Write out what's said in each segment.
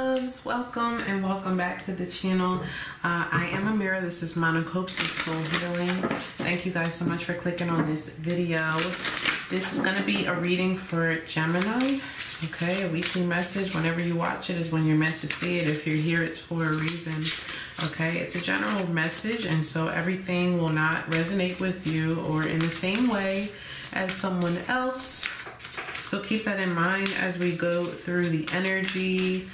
loves, welcome and welcome back to the channel. I am Amira. This is Monachopsis Soul Healing. Thank you guys so much for clicking on this video. This is going to be a reading for Gemini. Okay, a weekly message. Whenever you watch it is when you're meant to see it. If you're here, it's for a reason. Okay, it's a general message, and so everything will not resonate with you or in the same way as someone else. So keep that in mind as we go through the energy.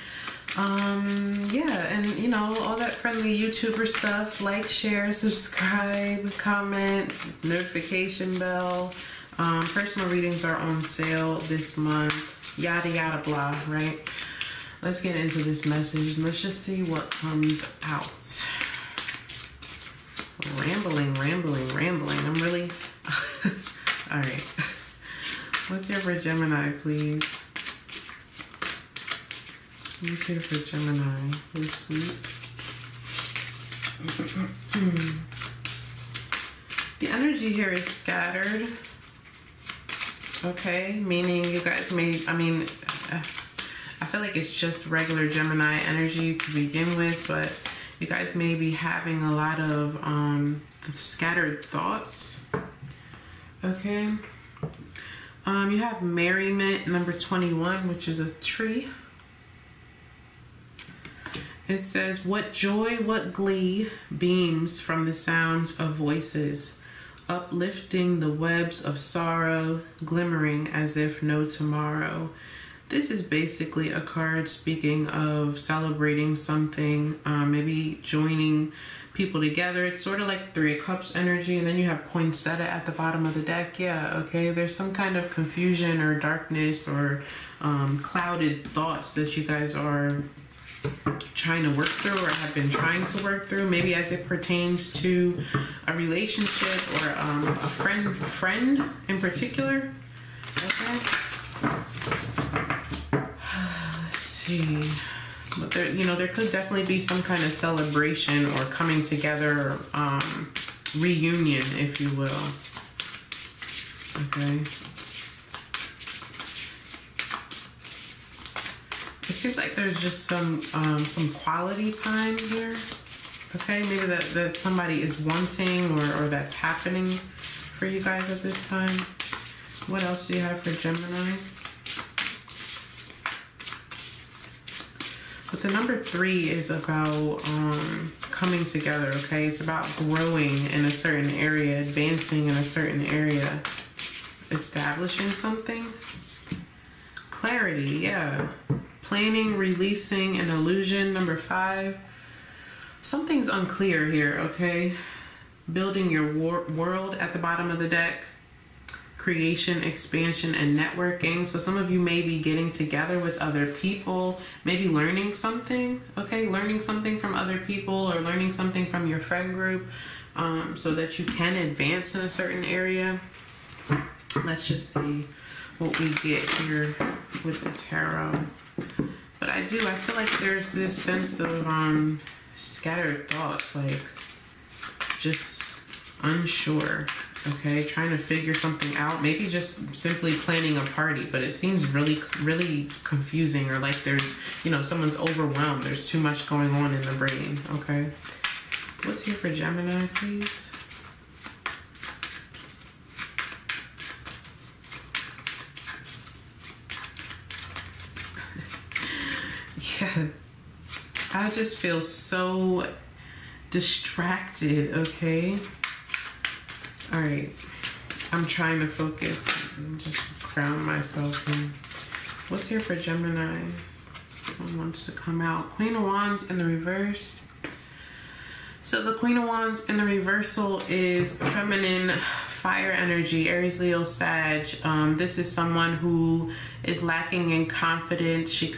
Yeah, and you know, all that friendly YouTuber stuff. Like, share, subscribe, comment, notification bell. Personal readings are on sale this month. Yada yada blah, right? Let's get into this message and let's just see what comes out. Rambling. I'm really... All right. Let's hear for Gemini, please. Let's hear for Gemini this week. The energy here is scattered. Okay, meaning you guys may, I feel like it's just regular Gemini energy to begin with, but you guys may be having a lot of scattered thoughts. Okay. You have merriment, number 21, which is a tree. It says, what joy, what glee beams from the sounds of voices, uplifting the webs of sorrow, glimmering as if no tomorrow. This is basically a card speaking of celebrating something, maybe joining people together. It's sort of like Three of Cups energy, and then you have poinsettia at the bottom of the deck. Yeah, okay, there's some kind of confusion or darkness or clouded thoughts that you guys are trying to work through or have been trying to work through, maybe as it pertains to a relationship or a friend in particular. Okay, let's see. But there, you know, there could definitely be some kind of celebration or coming together, reunion, if you will. Okay. It seems like there's just some quality time here. Okay, maybe that somebody is wanting or that's happening for you guys at this time. What else do you have for Gemini? But the number 3 is about coming together, okay? It's about growing in a certain area, advancing in a certain area, establishing something. Clarity, yeah. Planning, releasing an illusion, number 5. Something's unclear here, okay? Building your world at the bottom of the deck. Creation, expansion, and networking. So some of you may be getting together with other people, maybe learning something, okay? Learning something from other people or learning something from your friend group, so that you can advance in a certain area. Let's just see what we get here with the tarot. But I feel like there's this sense of scattered thoughts, like just unsure. Okay, trying to figure something out, maybe just simply planning a party, but it seems really confusing, or like there's, you know, someone's overwhelmed. There's too much going on in the brain. Okay, what's here for Gemini, please? Yeah, I just feel so distracted. Okay. All right, I'm trying to focus and just ground myself in. What's here for Gemini? Someone wants to come out. Queen of Wands in the reverse. So the Queen of Wands in the reversal is feminine, fire energy, Aries, Leo, Sag. This is someone who is lacking in confidence. She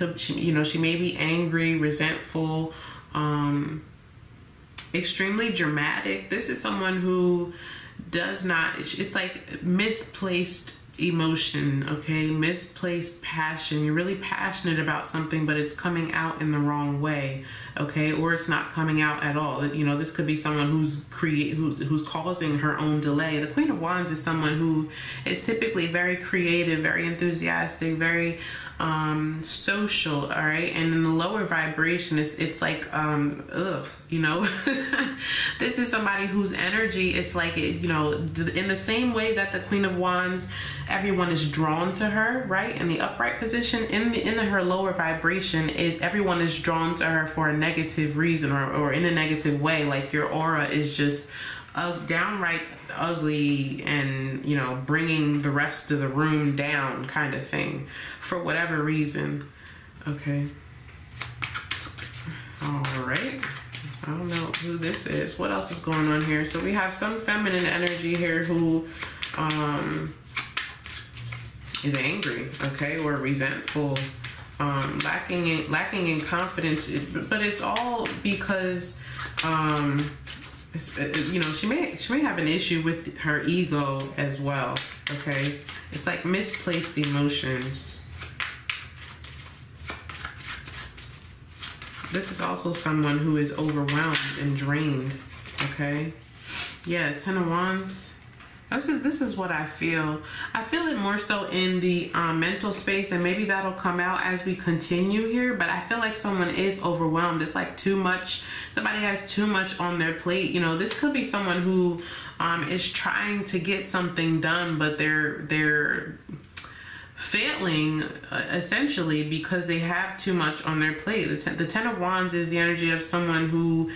may be angry, resentful, extremely dramatic. This is someone who does not, it's like misplaced emotion, okay? Misplaced passion. You're really passionate about something, but it's coming out in the wrong way, okay? Or it's not coming out at all. You know, this could be someone who's causing her own delay. The Queen of Wands is someone who is typically very creative, very enthusiastic, very social, all right? And in the lower vibration, it's like, you know, this is somebody whose energy, it's like, you know, in the same way that the Queen of Wands, everyone is drawn to her, right? In the upright position, in her lower vibration, everyone is drawn to her for a negative reason, or in a negative way. Like your aura is just downright ugly, and, you know, bringing the rest of the room down, kind of thing, for whatever reason. Okay. All right. I don't know who this is. What else is going on here? So we have some feminine energy here who is angry, okay, or resentful, lacking in confidence. But it's all because you know, she may have an issue with her ego as well, okay? It's like misplaced emotions. This is also someone who is overwhelmed and drained, okay? Yeah, Ten of Wands. This is what I feel. I feel it more so in the mental space, and maybe that'll come out as we continue here, but I feel like someone is overwhelmed. It's like too much. Somebody has too much on their plate. You know, this could be someone who is trying to get something done, but they're failing essentially because they have too much on their plate. The Ten of Wands is the energy of someone who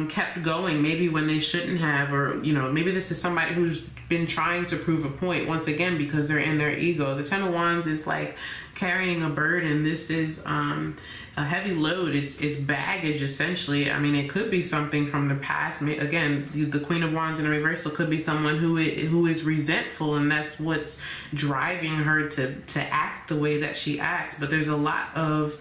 kept going maybe when they shouldn't have, or, you know, maybe this is somebody who's been trying to prove a point once again because they're in their ego. The Ten of Wands is like carrying a burden. This is a heavy load. It's baggage essentially. I mean, it could be something from the past. Again, the Queen of Wands in a reversal could be someone who is resentful, and that's what's driving her to act the way that she acts. But there's a lot of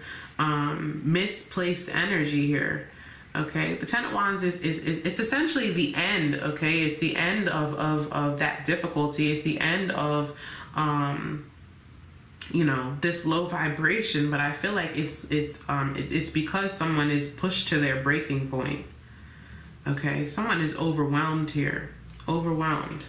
misplaced energy here. Okay, the Ten of Wands is it's essentially the end. Okay, it's the end of that difficulty. It's the end of you know, this low vibration. But I feel like it's because someone is pushed to their breaking point. Okay, someone is overwhelmed here. Overwhelmed.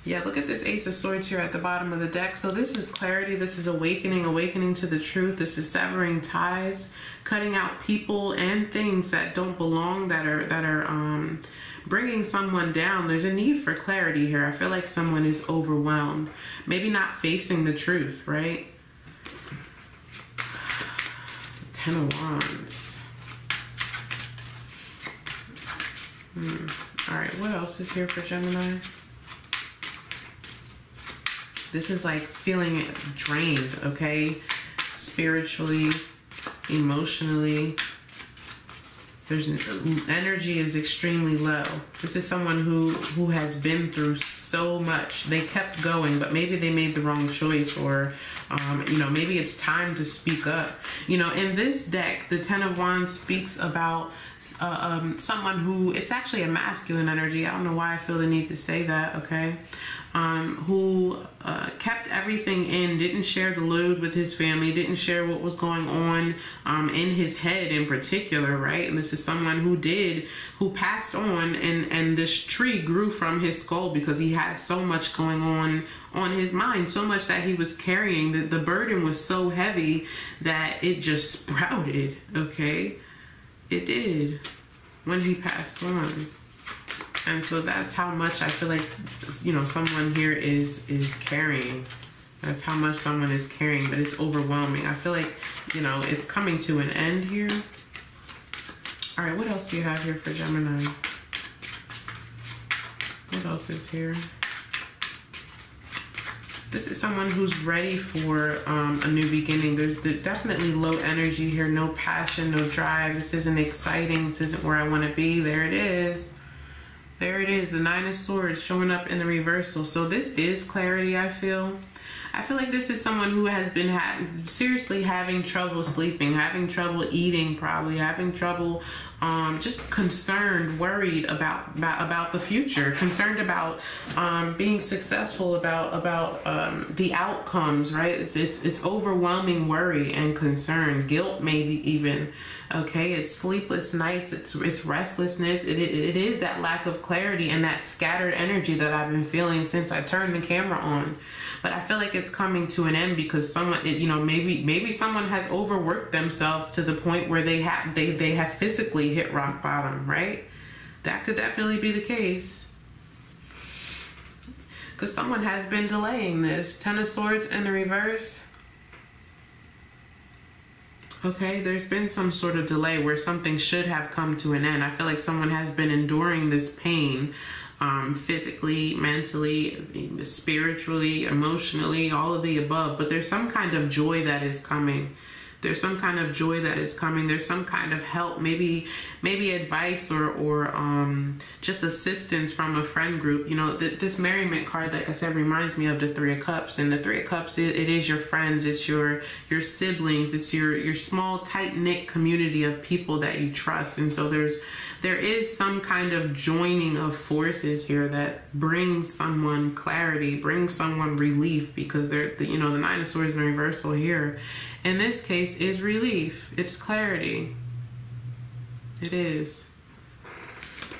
Yeah, look at this Ace of Swords here at the bottom of the deck. So this is clarity. This is awakening to the truth. This is severing ties, cutting out people and things that don't belong, that are bringing someone down. There's a need for clarity here. I feel like someone is overwhelmed, maybe not facing the truth, right? Ten of Wands. All right, what else is here for Gemini? This is like feeling drained, okay? Spiritually, emotionally. There's energy is extremely low. This is someone who has been through so much. They kept going, but maybe they made the wrong choice, or you know, maybe it's time to speak up. You know, in this deck, the Ten of Wands speaks about someone who, it's actually a masculine energy. I don't know why I feel the need to say that, okay? Who kept everything in, didn't share the load with his family, didn't share what was going on in his head in particular, right? And this is someone who passed on, and this tree grew from his skull because he had so much going on his mind, so much that he was carrying. The burden was so heavy that it just sprouted, okay? It did when he passed on. And so that's how much I feel like, you know, someone here is carrying. That's how much someone is carrying, but it's overwhelming. I feel like, you know, it's coming to an end here. All right, what else do you have here for Gemini? What else is here? This is someone who's ready for a new beginning. There's definitely low energy here, no passion, no drive. This isn't exciting. This isn't where I want to be. There it is. There it is, the Nine of Swords showing up in the reversal. So this is clarity, I feel. I feel like this is someone who has been seriously having trouble sleeping, having trouble eating, probably having trouble, just concerned, worried about the future, concerned about being successful, about the outcomes, right? It's overwhelming worry and concern, guilt maybe even. Okay, it's sleepless nights, it's restlessness, it is that lack of clarity and that scattered energy that I've been feeling since I turned the camera on. But I feel like it's coming to an end because someone, you know, maybe someone has overworked themselves to the point where they have physically hit rock bottom, right? That could definitely be the case. Because someone has been delaying this. Ten of Swords in the reverse. Okay, there's been some sort of delay where something should have come to an end. I feel like someone has been enduring this pain, physically, mentally, spiritually, emotionally, all of the above. But there's some kind of joy that is coming. There's some kind of joy that is coming. There's some kind of help, maybe advice or just assistance from a friend group. You know, this merriment card, like I said, reminds me of the Three of Cups. And the Three of Cups, it is your friends, it's your siblings, it's your small, tight-knit community of people that you trust. And so there is some kind of joining of forces here that brings someone clarity, brings someone relief, because the Nine of Swords in reversal here, in this case, is relief. It's clarity. It is.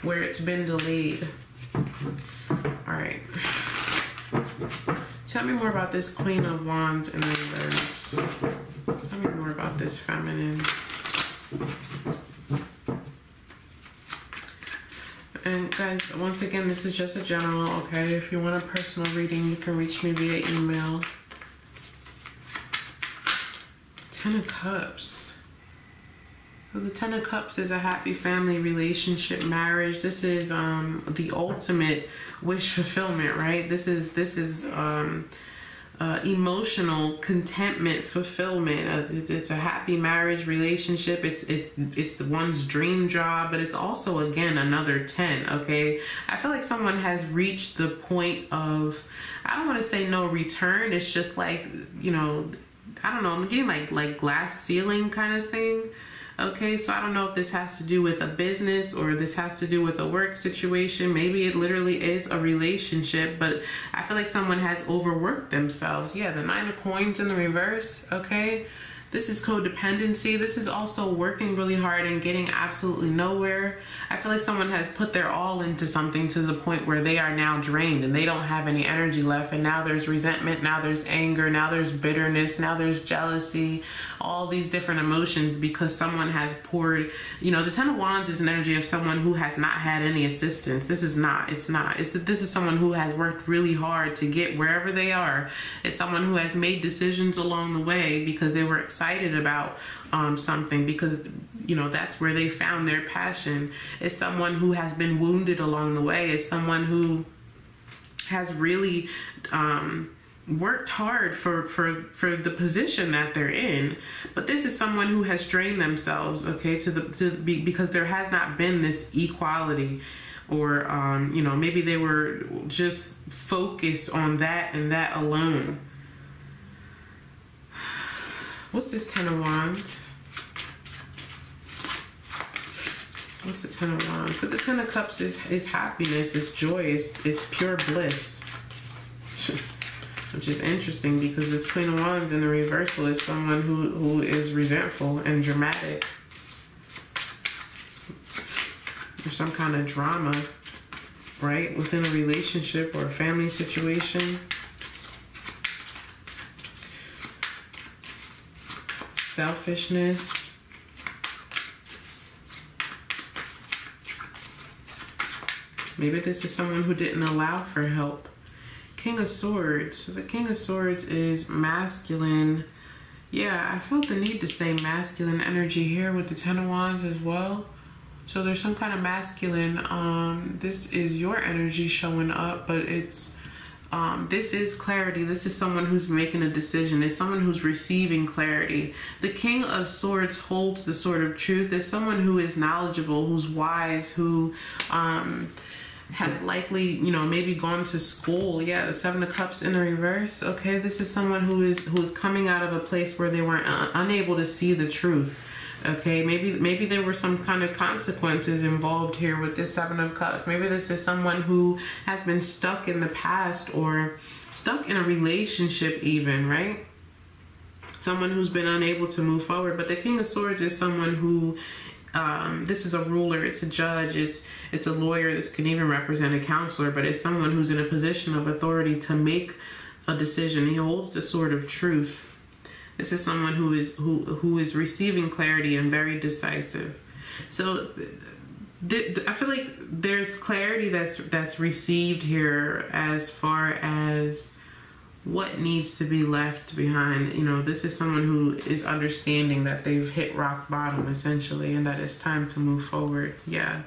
Where it's been delayed. All right. Tell me more about this Queen of Wands in the reverse. Tell me more about this feminine. And guys, once again, this is just a general, okay? If you want a personal reading, you can reach me via email. Ten of Cups. So the Ten of Cups is a happy family relationship, marriage. This is the ultimate wish fulfillment, right? This is emotional contentment, fulfillment. It's a happy marriage relationship. It's the one's dream job, but it's also, again, another 10. Okay, I feel like someone has reached the point of, I don't want to say no return. It's just like, you know, I don't know, I'm getting like glass ceiling kind of thing. Okay, so I don't know if this has to do with a business or this has to do with a work situation. Maybe it literally is a relationship, but I feel like someone has overworked themselves. Yeah, the Nine of Coins in the reverse, okay? This is codependency. This is also working really hard and getting absolutely nowhere. I feel like someone has put their all into something to the point where they are now drained and they don't have any energy left. And now there's resentment, now there's anger, now there's bitterness, now there's jealousy, all these different emotions because someone has poured, you know, the Ten of Wands is an energy of someone who has not had any assistance. This is not. This is someone who has worked really hard to get wherever they are. It's someone who has made decisions along the way because they were excited about something, because, you know, that's where they found their passion. It's someone who has been wounded along the way. It's someone who has really worked hard for the position that they're in. But this is someone who has drained themselves, okay, because there has not been this equality, or you know, maybe they were just focused on that and that alone. What's this Ten of Wands? What's the Ten of Wands? But the Ten of Cups is happiness, is joy, is pure bliss. Which is interesting because this Queen of Wands in the reversal is someone who is resentful and dramatic. There's some kind of drama, right, within a relationship or a family situation. Selfishness. Maybe this is someone who didn't allow for help. King of Swords. So the King of Swords is masculine. Yeah, I felt the need to say masculine energy here with the Ten of Wands as well. So there's some kind of masculine, this is your energy showing up, but it's, this is clarity. This is someone who's making a decision. It's someone who's receiving clarity. The King of Swords holds the sword of truth. It's someone who is knowledgeable, who's wise, who has likely, you know, maybe gone to school. Yeah, the Seven of Cups in the reverse. Okay, this is someone who is coming out of a place where they were unable to see the truth. Okay, maybe there were some kind of consequences involved here with this Seven of Cups. Maybe this is someone who has been stuck in the past or stuck in a relationship even, right? Someone who's been unable to move forward. But the King of Swords is someone who, this is a ruler, it's a judge, it's a lawyer. This can even represent a counselor, but it's someone who's in a position of authority to make a decision. He holds the sword of truth. This is someone who is receiving clarity and very decisive. So I feel like there's clarity that's received here as far as what needs to be left behind. You know, this is someone who is understanding that they've hit rock bottom, essentially, and that it's time to move forward. Yeah.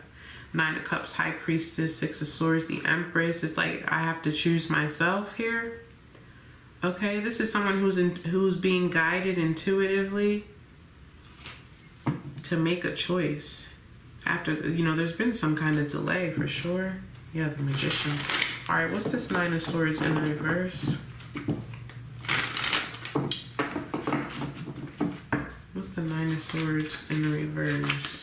Nine of Cups, High Priestess, Six of Swords, the Empress. It's like I have to choose myself here. Okay, this is someone who's being guided intuitively to make a choice. After, you know, there's been some kind of delay for sure. Yeah, the Magician. All right, what's this Nine of Swords in reverse? What's the Nine of Swords in the reverse?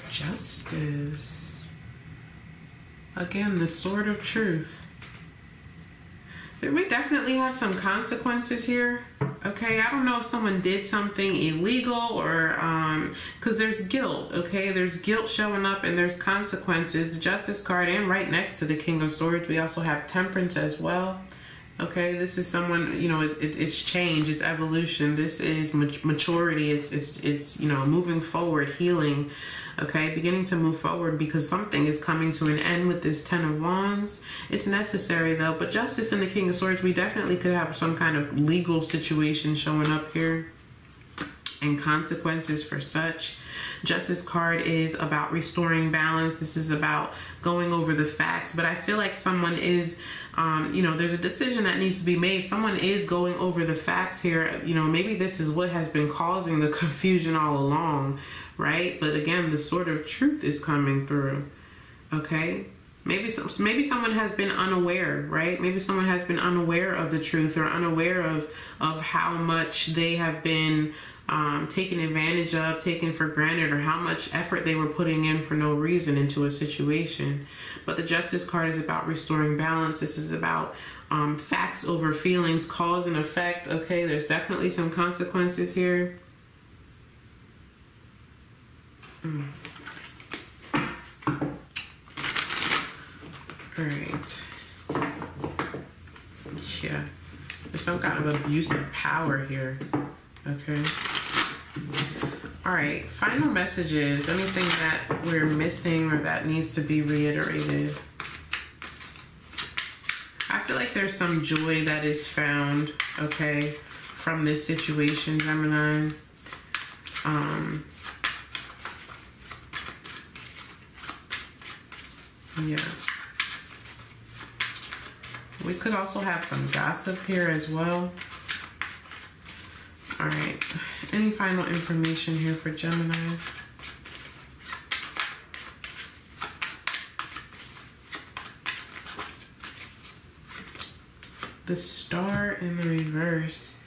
Justice. Again, the sword of truth. We definitely have some consequences here. Okay, I don't know if someone did something illegal or because there's guilt. Okay, there's guilt showing up and there's consequences. The Justice card, and right next to the King of Swords, we also have Temperance as well. Okay, this is someone, you know, it's change, it's evolution. This is maturity. It's you know, moving forward, healing. Okay, beginning to move forward because something is coming to an end with this Ten of Wands. It's necessary though. But Justice and the King of Swords, we definitely could have some kind of legal situation showing up here and consequences for such. Justice card is about restoring balance. This is about going over the facts. But I feel like someone is, you know, there's a decision that needs to be made. Someone is going over the facts here. You know, maybe this is what has been causing the confusion all along, right? But again, the sword of truth is coming through. Okay, maybe someone has been unaware, right? Maybe someone has been unaware of the truth or unaware of how much they have been taken advantage of, taken for granted, or how much effort they were putting in for no reason into a situation. But the Justice card is about restoring balance. This is about facts over feelings, cause and effect. Okay, there's definitely some consequences here. All right. Yeah, there's some kind of abuse of power here. Okay. All right, final messages. Anything that we're missing or that needs to be reiterated? I feel like there's some joy that is found, okay, from this situation, Gemini. Yeah. We could also have some gossip here as well. All right. Any final information here for Gemini? The Star in the reverse.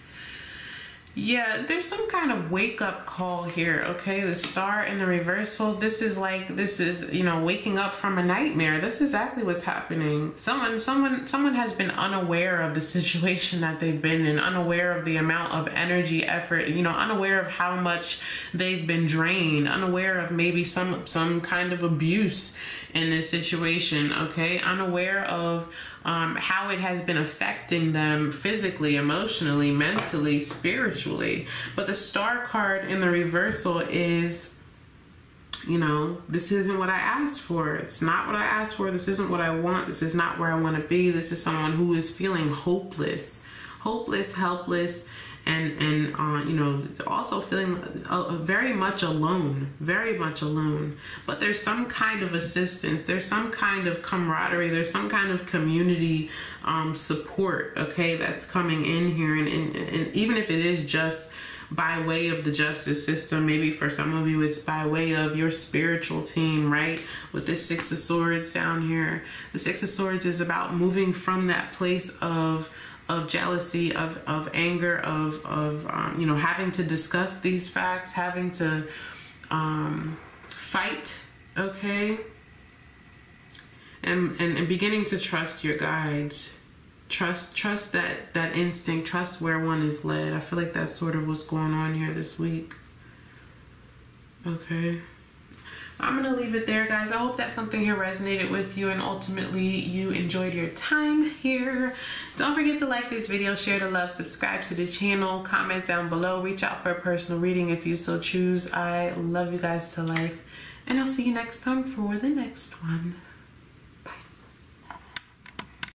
Yeah, there's some kind of wake-up call here, okay? The Star in the reversal. This is, you know, waking up from a nightmare. That's exactly what's happening. Someone has been unaware of the situation that they've been in, unaware of the amount of energy, effort, you know, unaware of how much they've been drained, unaware of maybe some kind of abuse in this situation, okay? Unaware of how it has been affecting them physically, emotionally, mentally, spiritually. But the Star card in the reversal is, you know, this isn't what I asked for. It's not what I asked for. This isn't what I want. This is not where I want to be. This is someone who is feeling hopeless, helpless, and you know, also feeling very much alone. But there's some kind of assistance, there's some kind of camaraderie, there's some kind of community support, okay, that's coming in here. And even if it is just by way of the justice system, maybe for some of you it's by way of your spiritual team, right? With this Six of Swords down here, the Six of Swords is about moving from that place of jealousy, of anger, of you know, having to discuss these facts, having to fight, okay? And beginning to trust your guides. Trust that instinct. Trust where one is led. I feel like that's sort of what's going on here this week. Okay. I'm going to leave it there, guys. I hope that something here resonated with you and ultimately you enjoyed your time here. Don't forget to like this video, share the love, subscribe to the channel, comment down below, reach out for a personal reading if you so choose. I love you guys to life, and I'll see you next time for the next one.